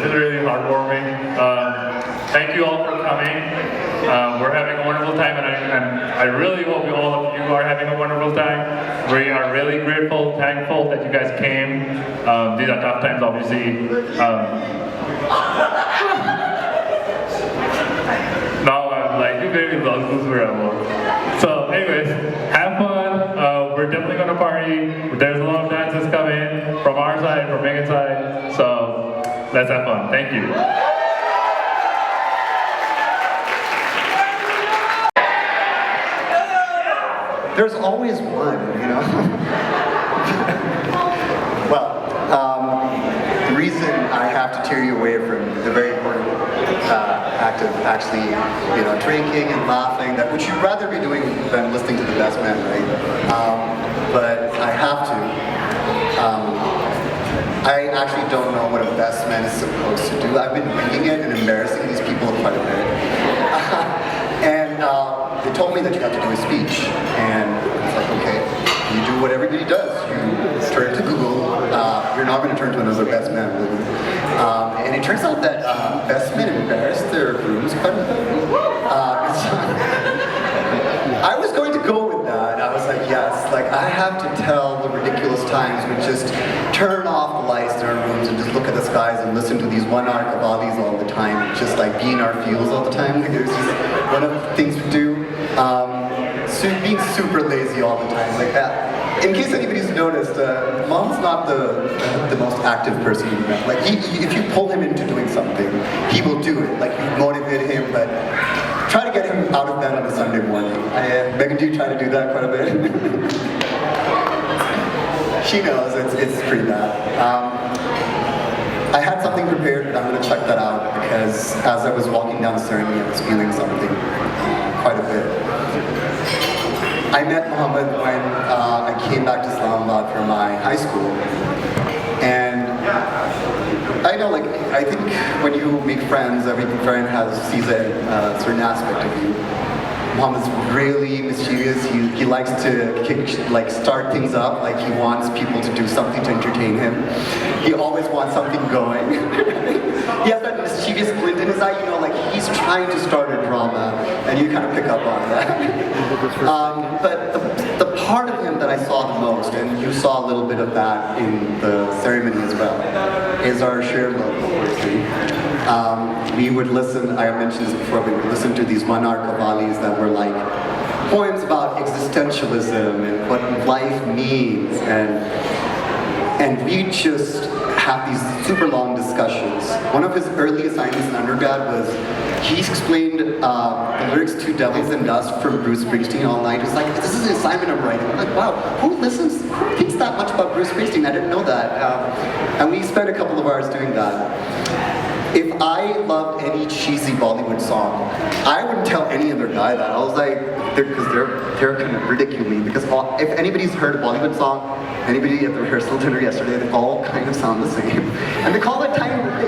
is really heartwarming. Thank you all for coming. We're having a wonderful time, and I really hope all of you are having a wonderful time. We are really grateful, thankful that you guys came. These are tough times, obviously. Now I'm like, you made me lose where I was. So anyways, have fun. We're definitely gonna party. There's a lot of dances coming from our side, from Megan's side. So let's have fun. Thank you. There's always one, you know? Well, the reason I have to tear you away from the very important act of actually, drinking and laughing, which you'd rather be doing than listening to the best man, right? But I have to. I actually don't know what a best man is supposed to do. I've been winging it and embarrassing these people quite a bit. And they told me that you have to do a speech, and it's like, okay, you do what everybody does. You turn to Google. You're not going to turn to another best man, really. And it turns out that best men embarrass their grooms quite a bit. I was going to go with that. I was like, yes, I have to tell the ridiculous times we just turn off the lights in our rooms and just look at the skies and listen to these one-hour kavalis all the time, and just be in our fields all the time. It's just one of the things we do. Being super lazy all the time, like that. In case anybody's noticed, Mom's not the most active person you met. If you pull him into doing something, he will do it. You motivate him, but try to get him out of bed on a Sunday morning. Megan, do you try to do that quite a bit? She knows, it's pretty bad. I had something prepared, but I'm going to check that out, because as I was walking down the ceremony, I was feeling something quite a bit. I met Mohammed when I came back to Islamabad from my high school, and I know, I think when you make friends, every friend sees a certain aspect of you. Mohammed's really mischievous. He likes to start things up. He wants people to do something to entertain him. He always wants something going. He has that mischievous glint in his eye, he's trying to start a drama, and you kind of pick up on that. But the part of him that I saw the most, and you saw a little bit of that in the ceremony as well, is our shared love of poetry. We would listen, I mentioned this before, we would listen to these one-hour kavalis that were poems about existentialism and what life means, and we just have these super long discussions. One of his early assignments in undergrad was he explained the lyrics to Devils and Dust from Bruce Springsteen all night. It was this is an assignment I'm writing. I'm wow, who thinks that much about Bruce Springsteen? I didn't know that. And we spent a couple of hours doing that. If I loved any cheesy Bollywood song, I wouldn't tell any other guy that. I was because they're kind of ridicule me, because if anybody's heard a Bollywood song, anybody at the rehearsal dinner yesterday, they all kind of sound the same. And they call it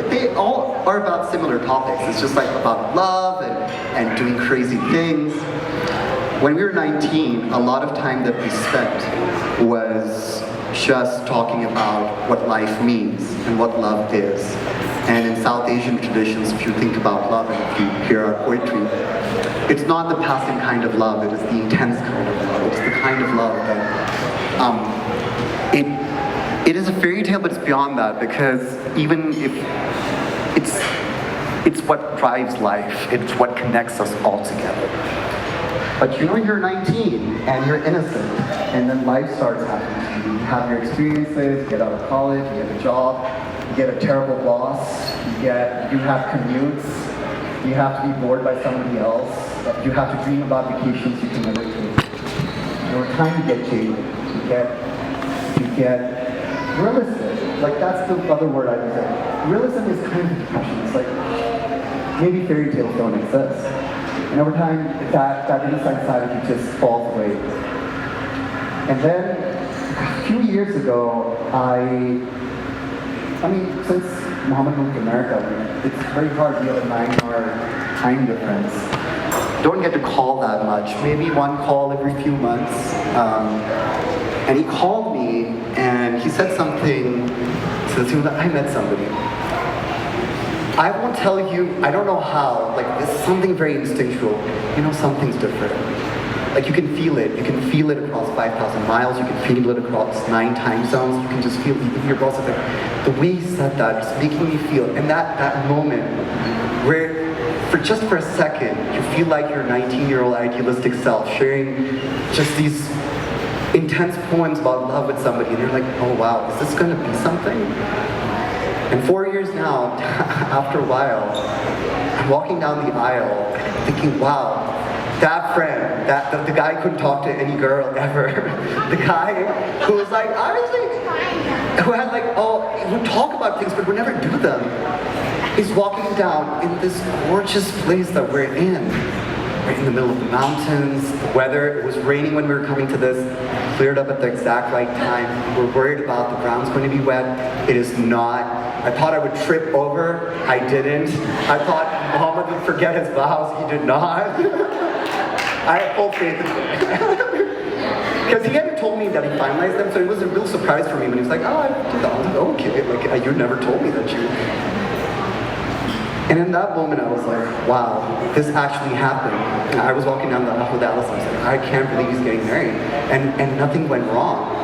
they all are about similar topics. It's just about love and doing crazy things. When we were 19, a lot of time that we spent was just talking about what life means and what love is. And in South Asian traditions, if you think about love and if you hear our poetry, it's not the passing kind of love, it is the intense kind of love. It's the kind of love that it is a fairy tale, but it's beyond that, because even if it's what drives life, it's what connects us all together. But you're 19 and you're innocent, and then life starts happening to you. You have your experiences, you get out of college, you get a job, you get a terrible boss, you have commutes, you have to be bored by somebody else, you have to dream about vacations you can never take. Over time you get jaded, you get realistic. That's the other word I would say. Realism is kind of depression. It's maybe fairy tales don't exist. And over time, that innocent side of you just falls away. And then, a few years ago, since Mohammed moved to America, it's very hard. We have a 9-hour time difference. Don't get to call that much. Maybe one call every few months. And he called me, and he said something to the tune that I met somebody. I won't tell you, I don't know how, like it's something very instinctual. You know, something's different. Like you can feel it. You can feel it across 5,000 miles. You can feel it across 9 time zones. You can just feel even your boss is like, the way he said that, just making me feel. And that moment where, for a second, you feel like your 19-year-old idealistic self sharing just these intense poems about love with somebody, and you're like, oh wow, is this gonna be something? And 4 years now, after a while, I'm walking down the aisle thinking, wow, that friend, the guy who couldn't talk to any girl ever, the guy who was like, honestly, who had like, oh, would talk about things but would never do them, is walking down in this gorgeous place that we're in. We're in the middle of the mountains, the weather, it was raining when we were coming to this, cleared up at the exact right time. We're worried about the ground's going to be wet. It is not. I thought I would trip over, I didn't. I thought Muhammad would forget his vows, he did not. I had full faith in him. Because he hadn't told me that he finalized them, so it was a real surprise for me when he was like, oh, I did that. I was like, okay, like, you never told me that you... And in that moment, I was like, wow, this actually happened. And I was walking down the aisle with Alice, and I was like, I can't believe he's getting married. And nothing went wrong.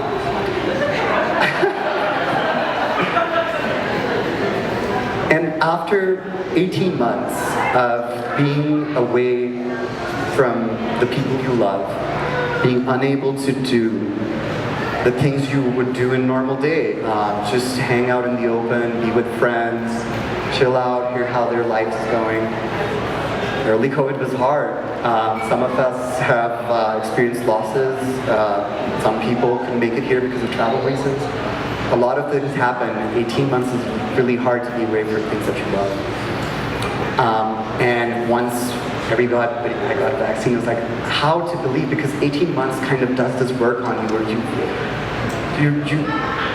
And after 18 months of being away from the people you love, being unable to do the things you would do in a normal day, just hang out in the open, be with friends, chill out, hear how their life is going. Early COVID was hard. Some of us have experienced losses. Some people couldn't make it here because of travel reasons. A lot of things happen. 18 months is really hard to be away from things that you love. And once I got a vaccine, it was like, how to believe, because 18 months kind of does this work on you where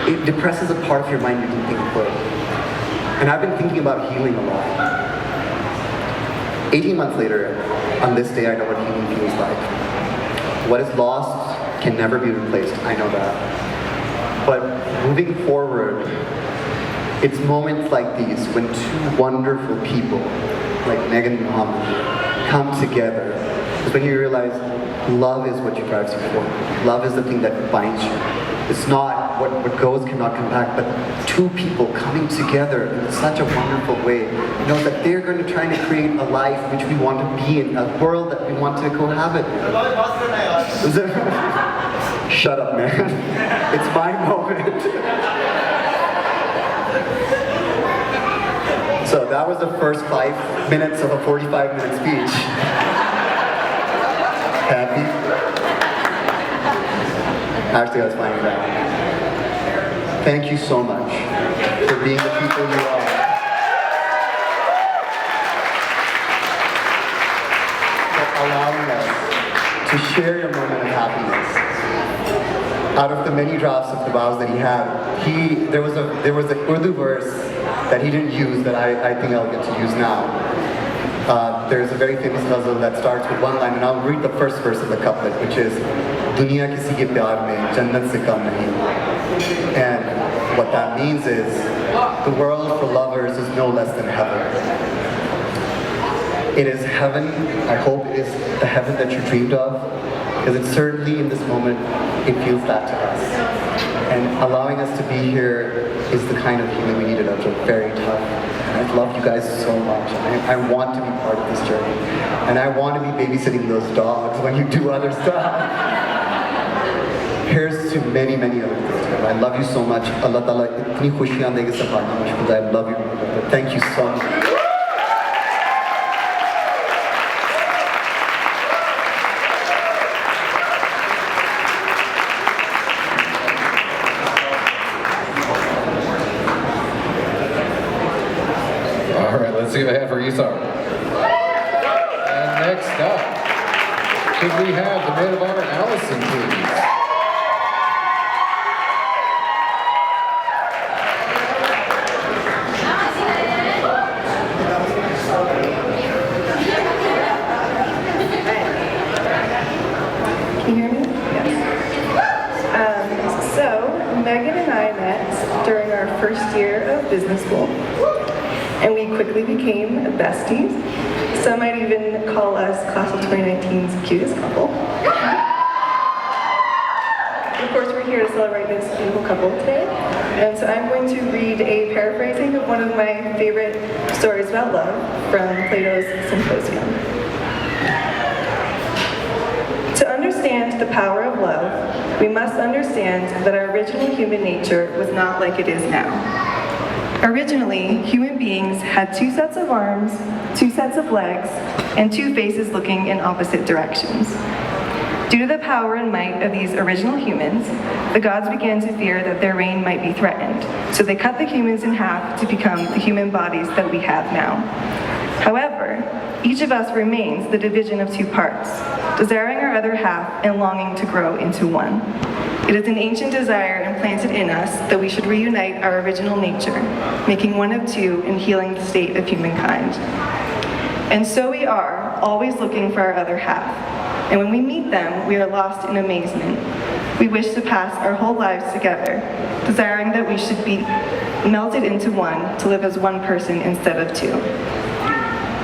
it depresses a part of your mind you didn't think it would. And I've been thinking about healing a lot. 18 months later, on this day, I know what healing feels like. What is lost can never be replaced, I know that. But moving forward, it's moments like these when two wonderful people, like Megan and Mohammed, come together. It's when you realize love is what you drives you forward. Love is the thing that binds you. It's not what goes cannot come back, but two people coming together in such a wonderful way. You know, that they're going to try to create a life which we want to be in, a world that we want to cohabit in. Shut up, man. It's my moment. So that was the first 5 minutes of a 45-minute speech. Happy? Actually, I was finding that. Thank you so much for being the people you are. For allowing us to share your moment of happiness. Out of the many drafts of the vows that he had, there was a Urdu verse that he didn't use that I think I'll get to use now. There's a very famous ghazal that starts with one line, and I'll read the first verse of the couplet, which is, Dunya kisi ke pyar mein, jannat se kam nahi. And what that means is, the world for lovers is no less than heaven. It is heaven. I hope it is the heaven that you dreamed of, because it's certainly in this moment, it feels that to us. And allowing us to be here is the kind of healing we needed after very tough. And I love you guys so much. I want to be part of this journey. And I want to be babysitting those dogs when you do other stuff. Here's to many, many other things. I love you so much. Allah Ta'ala itni khushiyan dege sabhana mushkil. I love you. Thank you so much. Let's see what I have for Isar. And next up, could we have the maid of honor, Allison, please? Can you hear me? Yes. So, Megan and I met during our first year of business school. and we quickly became besties. Some might even call us Class of 2019's cutest couple. Of course, we're here to celebrate this beautiful couple today. And so I'm going to read a paraphrasing of one of my favorite stories about love from Plato's Symposium. To understand the power of love, we must understand that our original human nature was not like it is now. Originally, human beings had 2 sets of arms, 2 sets of legs, and 2 faces looking in opposite directions. Due to the power and might of these original humans, the gods began to fear that their reign might be threatened, so they cut the humans in half to become the human bodies that we have now. However, each of us remains the division of 2 parts, desiring our other half and longing to grow into one. It is an ancient desire implanted in us that we should reunite our original nature, making one of 2 and healing the state of humankind. And so we are, always looking for our other half. And when we meet them, we are lost in amazement. We wish to pass our whole lives together, desiring that we should be melted into one to live as one person instead of 2.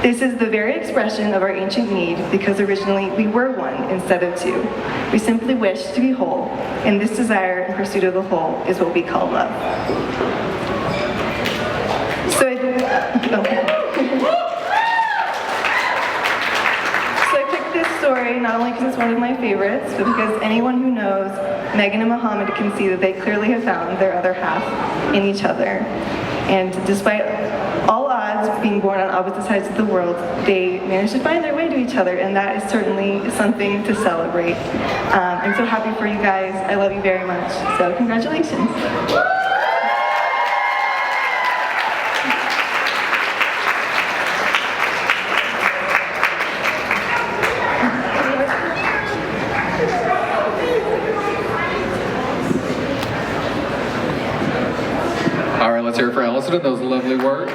This is the very expression of our ancient need because originally we were one instead of 2. We simply wish to be whole, and this desire in pursuit of the whole is what we call love. So I picked this story not only because it's one of my favorites, but because anyone who knows Megan and Mohammed can see that they clearly have found their other half in each other. And despite all odds, being born on opposite sides of the world, they managed to find their way to each other, and that is certainly something to celebrate. I'm so happy for you guys. I love you very much. So congratulations. All right, let's hear it for Allison and those lovely words.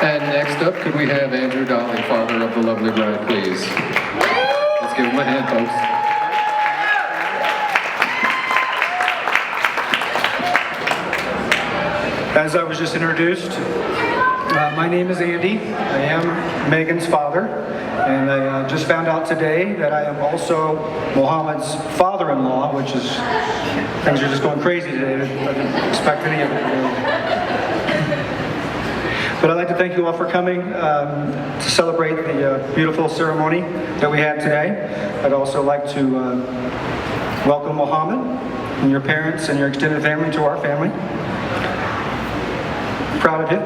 And next up, could we have Andrew Dolly, father of the lovely bride, please? Let's give him a hand, folks. As I was just introduced, my name is Andy. I am Megan's father, and I just found out today that I am also Mohammed's father-in-law, which is, things are just going crazy today. I didn't expect any of it. But I'd like to thank you all for coming to celebrate the beautiful ceremony that we had today. I'd also like to welcome Mohammed and your parents and your extended family to our family. Proud of you.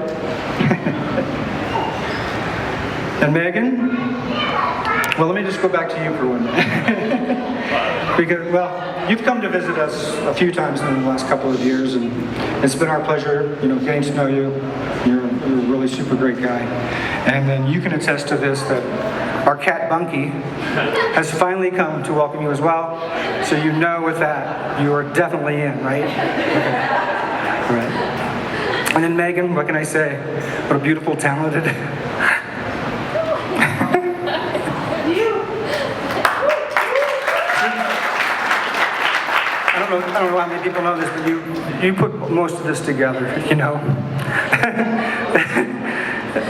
And Megan, well, let me just go back to you for one minute. Because, well, you've come to visit us a few times in the last couple of years, and it's been our pleasure, getting to know you. You're a really super great guy. And then you can attest to this, that our cat Bunky has finally come to welcome you as well. So you know with that, you are definitely in, right? Okay. All right. And then Megan, what can I say? What a beautiful, talented. I don't know how many people know this, but you put most of this together,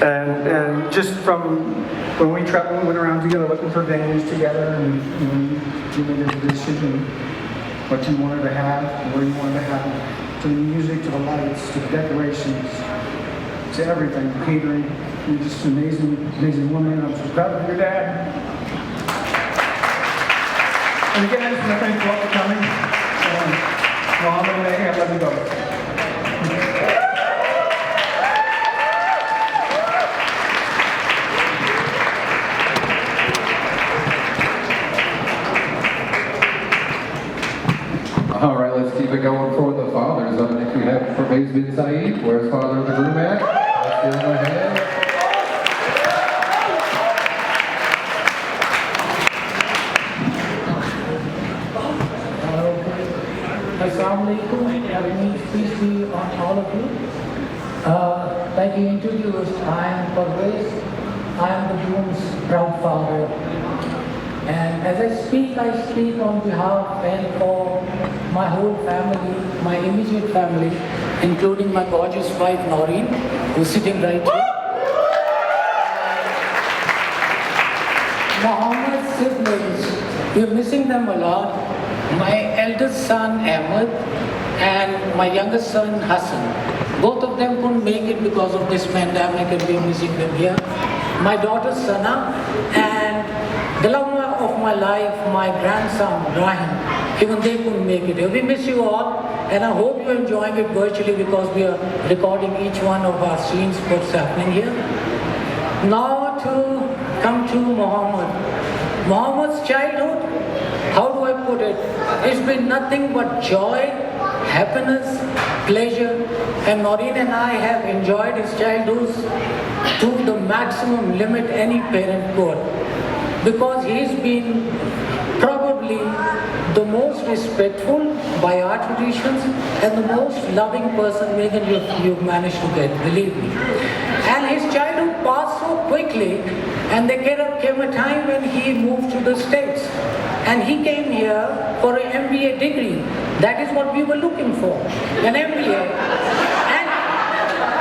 and just from when we went around together looking for venues together, and you made a decision what you wanted to have, where you wanted to have it, to the music, to the lights, to the decorations, to everything, catering. You're just an amazing woman. I'm so proud of your dad. And again, I just want to thank you all for coming. Mohammed and Megan, I love you both. All right, let's keep it going for the fathers. Up next we have Faiz bin Saeed. Where's father of the groom at? Let's give him a hand. Assalamu alaikum, peace be on all of you. Like you introduced, I am Parvez. I am the groom's proud father. And as I speak on behalf and for my whole family, my immediate family, including my gorgeous wife Noreen, who's sitting right here. Mohammed's siblings, we're missing them a lot. My eldest son Ahmed and my youngest son Hassan. Both of them couldn't make it because of this pandemic and we're missing them here. My daughter Sana and the love of my life, my grandson Ryan, even they couldn't make it. We miss you all and I hope you're enjoying it virtually because we are recording each one of our scenes, what's happening here. Now to come to Mohammed. Mohammed's childhood, how do I put it? It's been nothing but joy, happiness, pleasure, and Noreen and I have enjoyed his childhood to the maximum limit any parent could. Because he's been probably the most respectful by our traditions and the most loving person, Megan, you've managed to get, believe me. And his childhood passed so quickly, and there came a time when he moved to the States. And he came here for an MBA degree. That is what we were looking for, an MBA.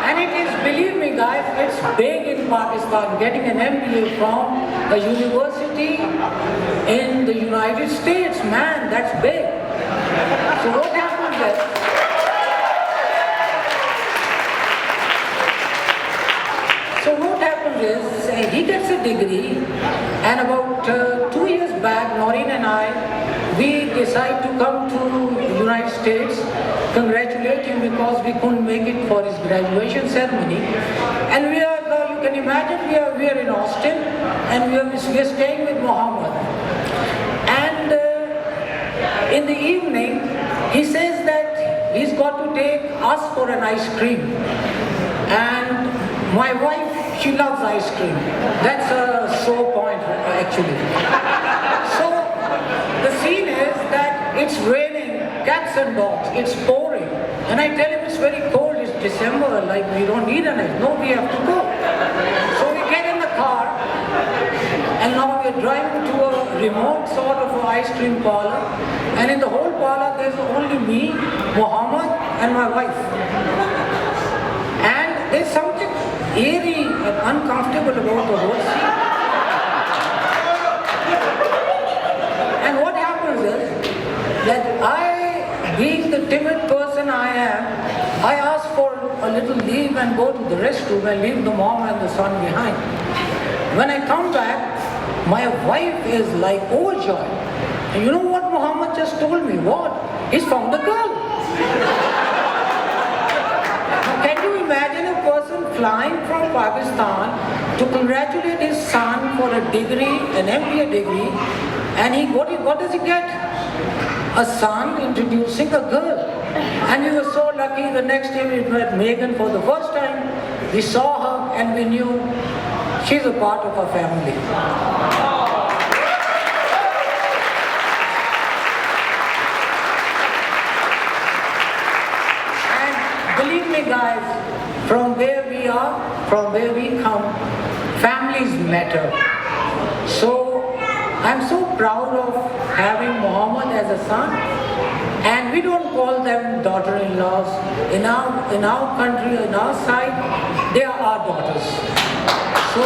And it is, believe me guys, it's big in Pakistan, getting an MBA from a university in the United States. Man, that's big. So what happens is, he gets a degree, and about 2 years back, Noreen and I, we decided to come to the United States, congratulate him because we couldn't make it for his graduation ceremony. And we are, you can imagine, we are in Austin, and we are staying with Mohammed. And in the evening, he says that he's got to take us for an ice cream. And my wife, she loves ice cream. That's a sore point, actually. So the scene is that it's raining, cats and dogs, it's pouring. And I tell him it's very cold, it's December, like we don't need an ice. No, we have to go. So we get in the car, and now we're driving to a remote sort of an ice cream parlor. And in the whole parlor, there's only me, Mohammed, and my wife. And there's something eerie and uncomfortable about the whole scene. And what happens is that I, being the timid person I am, I ask for a little leave and go to the restroom and leave the mom and the son behind. When I come back, my wife is like overjoyed. And you know what Mohammed just told me? What? He's found a girl. Can you imagine a person flying from Pakistan to congratulate his son for a degree, an MBA degree, and what does he get? A son introducing a girl. And we were so lucky, the next day we met Megan for the first time. We saw her and we knew she's a part of our family. Believe me guys, from where we are, from where we come, families matter. So I'm so proud of having Mohammed as a son, and we don't call them daughter-in-laws. In our country, in our side, they are our daughters. So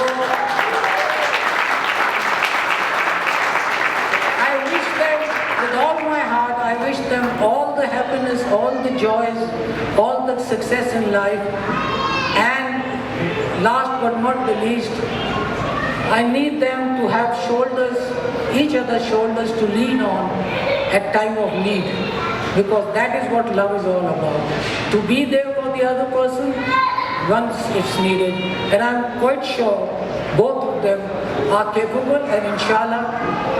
I wish them with all my heart, I wish them all the happiness, all the joys, all the success in life. And last but not the least, I need them to have shoulders, each other's shoulders to lean on at time of need. Because that is what love is all about. To be there for the other person once it's needed. And I'm quite sure both of them are capable, and inshallah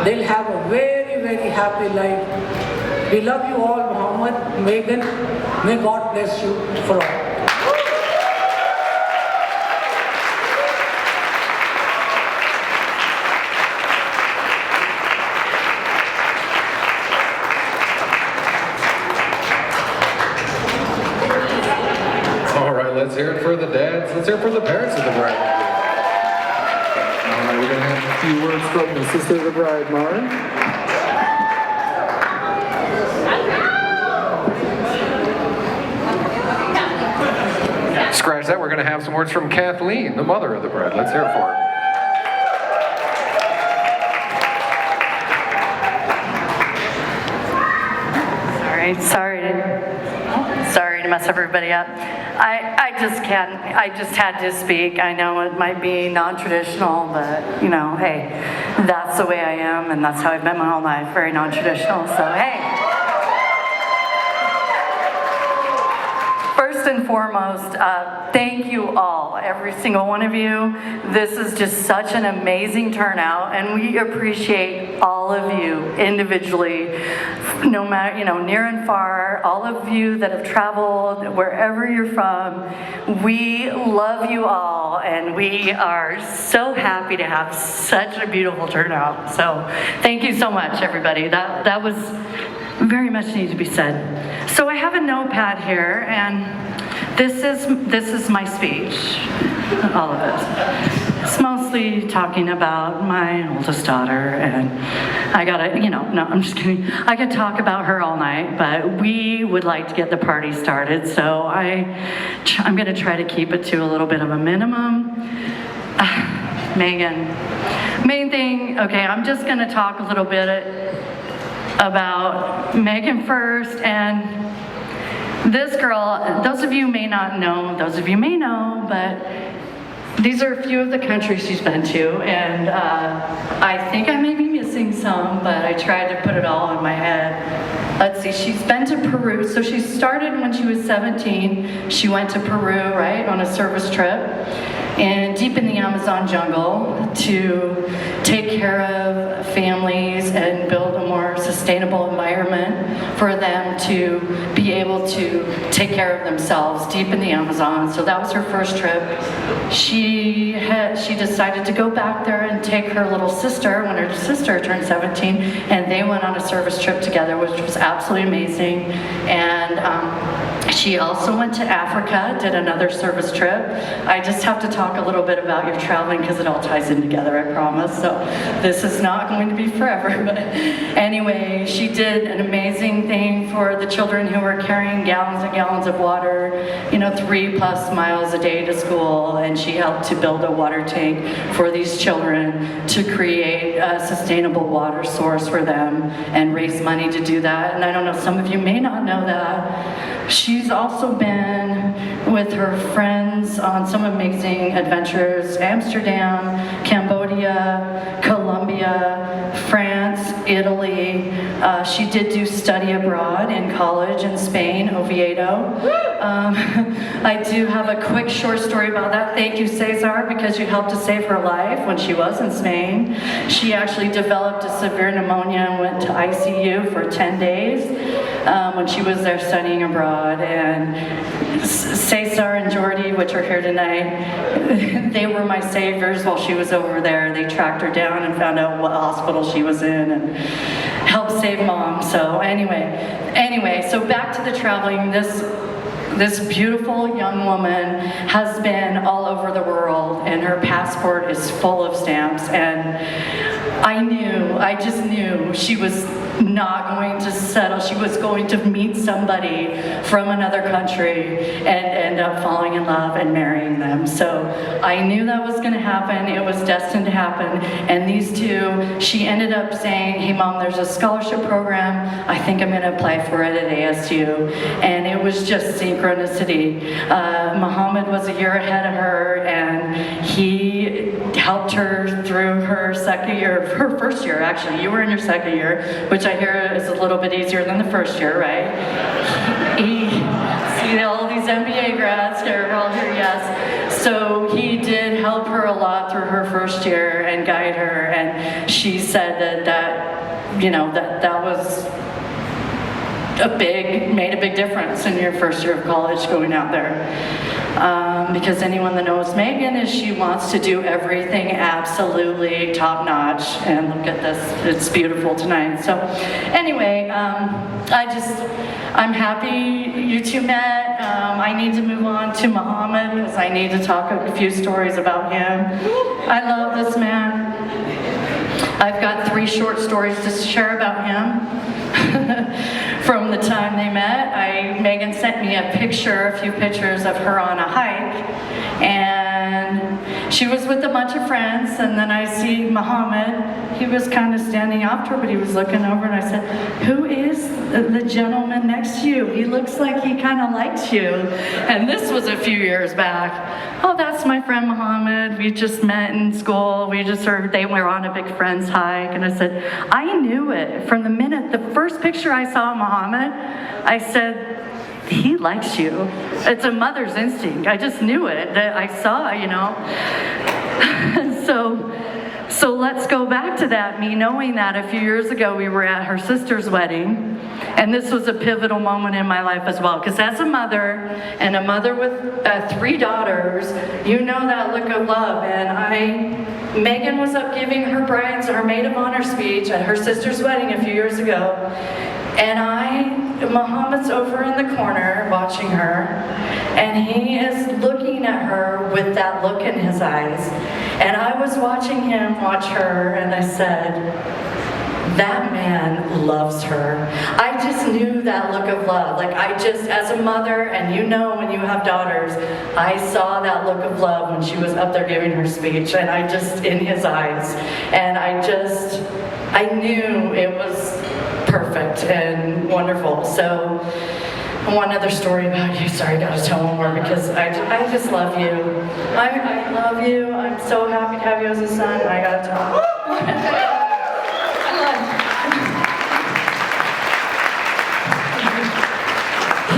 they'll have a very, very happy life. We love you all, Mohammed, Megan. May God bless you for all. Let's hear it for the dads. Let's hear it for the parents of the bride. All right, we're going to have a few words from the sister of the bride, Mara. Scratch that, we're going to have some words from Kathleen, the mother of the bride. Let's hear it for her. Sorry to mess everybody up. I just had to speak. I know it might be non-traditional, but you know, hey, that's the way I am, and that's how I've been my whole life, very non-traditional, so hey. First and foremost, thank you all, every single one of you. This is just such an amazing turnout, and we appreciate all of you individually, no matter, you know, near and far, all of you that have traveled, wherever you're from. We love you all, and we are so happy to have such a beautiful turnout. So thank you so much, everybody. That was very much needed to be said. So I have a notepad here, and this is my speech, all of it. It's mostly talking about my oldest daughter, and I gotta, you know, no, I'm just kidding. I could talk about her all night, but we would like to get the party started, so I'm gonna try to keep it to a little bit of a minimum. Megan, main thing, okay, I'm just gonna talk a little bit about Megan first, and this girl, those of you may not know, those of you may know, but these are a few of the countries she's been to, and I think I may be missing some, but I tried to put it all in my head. Let's see, she's been to Peru, so she started when she was 17. She went to Peru, right, on a service trip, and deep in the Amazon jungle to take care of families and build a more sustainable environment for them to be able to take care of themselves deep in the Amazon. So that was her first trip. She decided to go back there and take her little sister when her sister turned 17, and they went on a service trip together, which was absolutely amazing. And she also went to Africa, did another service trip. I just have to talk a little bit about your traveling because it all ties in together, I promise. So this is not going to be forever, but anyway, she did an amazing thing for the children who were carrying gallons and gallons of water, you know, 3+ miles a day to school, and she helped to build a water tank for these children to create a sustainable water source for them and raise money to do that. And I don't know, some of you may not know that. She's also been with her friends on some amazing adventures: Amsterdam, Cambodia, Colombia, France, Italy. She did do study abroad in college in Spain, Oviedo. I do have a quick short story about that. Thank you, Cesar, because you helped to save her life when she was in Spain. She actually developed a severe pneumonia and went to ICU for 10 days when she was there studying abroad. And Cesar and Jordy, which are here tonight, they were my saviors while she was over there. They tracked her down and found out what hospital she was in and helped save Mom. So anyway, so back to the traveling. This beautiful young woman has been all over the world, and her passport is full of stamps, and I just knew she was not going to settle. She was going to meet somebody from another country and end up falling in love and marrying them. So I knew that was going to happen. It was destined to happen. And these two, she ended up saying, "Hey Mom, there's a scholarship program. I think I'm going to apply for it at ASU." And it was just synchronicity. Muhammad was a year ahead of her, and he helped her through her first year actually. You were in your second year, which I hear is a little bit easier than the first year, right? See all these MBA grads here, we're all here, yes. So he did help her a lot through her first year and guide her, and she said that was made a big difference in your first year of college going out there. Because anyone that knows Megan is she wants to do everything absolutely top notch, and look at this, it's beautiful tonight. So anyway, I'm happy you two met. I need to move on to Muhammad because I need to talk a few stories about him. I love this man. I've got 3 short stories to share about him. from the time they met. Megan sent me a few pictures of her on a hike, and she was with a bunch of friends, and then I see Mohammed. He was kind of standing off to her, but he was looking over, and I said, "Who is the gentleman next to you? He looks like he kind of likes you." And this was a few years back. "Oh, that's my friend Mohammed. We just met in school. They were on a big friends hike." And I said, I knew it from the minute, the first picture I saw of Mohammed, I said, he likes you. It's a mother's instinct. I just knew it. That I saw, So let's go back to that, me knowing that a few years ago we were at her sister's wedding, and this was a pivotal moment in my life as well, because as a mother, and a mother with 3 daughters, you know that look of love, and Megan was up giving her maid of honor speech at her sister's wedding a few years ago, and Mohammed's over in the corner watching her, and he is looking at her with that look in his eyes. And I was watching him watch her, and I said, that man loves her. I just knew that look of love. As a mother, and when you have daughters, I saw that look of love when she was up there giving her speech, and in his eyes. And I knew it was perfect and wonderful. So, one other story about you. Sorry, I gotta tell one more because I just love you. I love you. I'm so happy to have you as a son. I gotta tell you.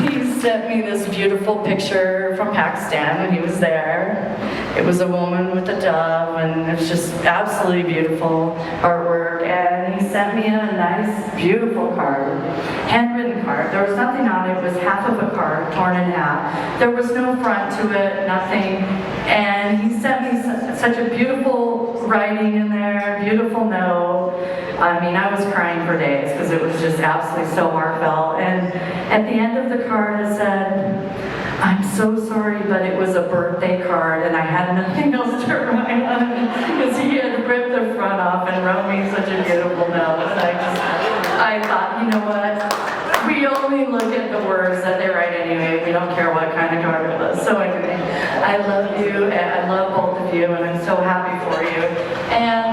He sent me this beautiful picture from Pakistan when he was there. It was a woman with a dove, and it was just absolutely beautiful artwork. And he sent me a nice, beautiful card, handwritten card. There was nothing on it. It was half of a card, torn in half. There was no front to it, nothing. And he sent me such a beautiful writing in there, beautiful note. I was crying for days because it was just absolutely so heartfelt. And at the end of the card it said, "I'm so sorry, but it was a birthday card and I had nothing else to write on it," because he had ripped the front off and wrote me such a beautiful note. And I thought, you know what? We only look at the words that they write anyway. We don't care what kind of card it was. So anyway, I love you, and I love both of you, and I'm so happy for you. And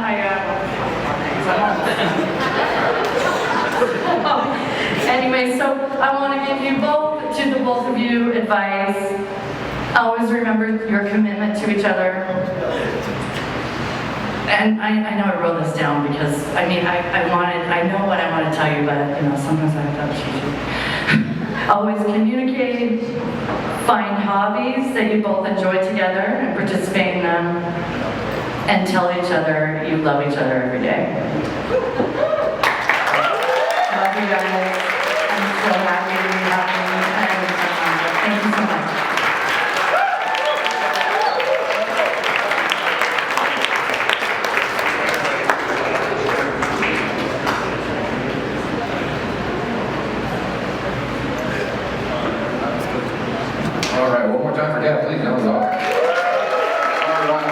anyway, so I want to give the both of you advice. Always remember your commitment to each other. And I know I wrote this down because I know what I want to tell you, but sometimes I have to cheat you. Always communicate, find hobbies that you both enjoy together and participate in them, and tell each other you love each other every day. Love you guys. I'm so happy to be happy. And thank you so much. All right, one more time for Dad, please. That was awesome. All right.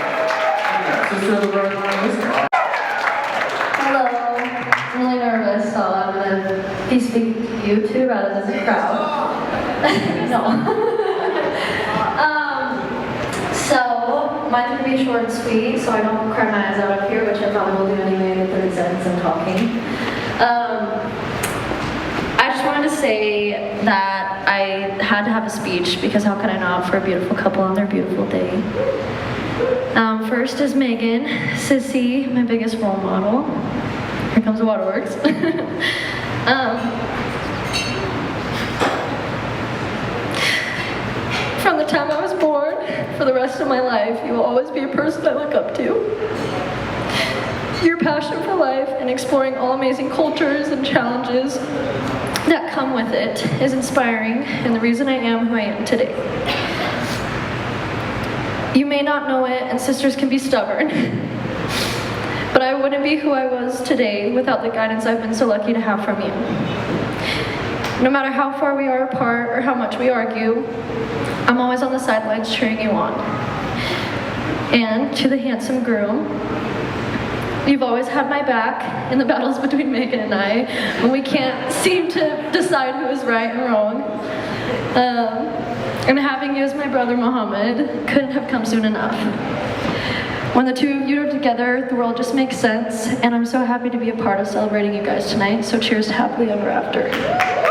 Sister of the bride, listen. Hello. I'm really nervous, so I'm going to be speaking to you two rather than the crowd. No. So, mine's going to be short and sweet, so I don't cry my eyes out up here, which I probably will do anyway in the 30 seconds I'm talking. I just wanted to say that I had to have a speech, because how could I not, for a beautiful couple on their beautiful day. First is Megan, Sissy, my biggest role model. Here comes the waterworks. From the time I was born, for the rest of my life, you will always be a person I look up to. Your passion for life and exploring all amazing cultures and challenges that come with it is inspiring, and the reason I am who I am today. You may not know it, and sisters can be stubborn, but I wouldn't be who I was today without the guidance I've been so lucky to have from you. No matter how far we are apart or how much we argue, I'm always on the sidelines cheering you on. And to the handsome groom, You've always had my back in the battles between Megan and I when we can't seem to decide who is right and wrong. And having you as my brother Mohammed couldn't have come soon enough. When the two of you are together, the world just makes sense, and I'm so happy to be a part of celebrating you guys tonight, so cheers to happily ever after.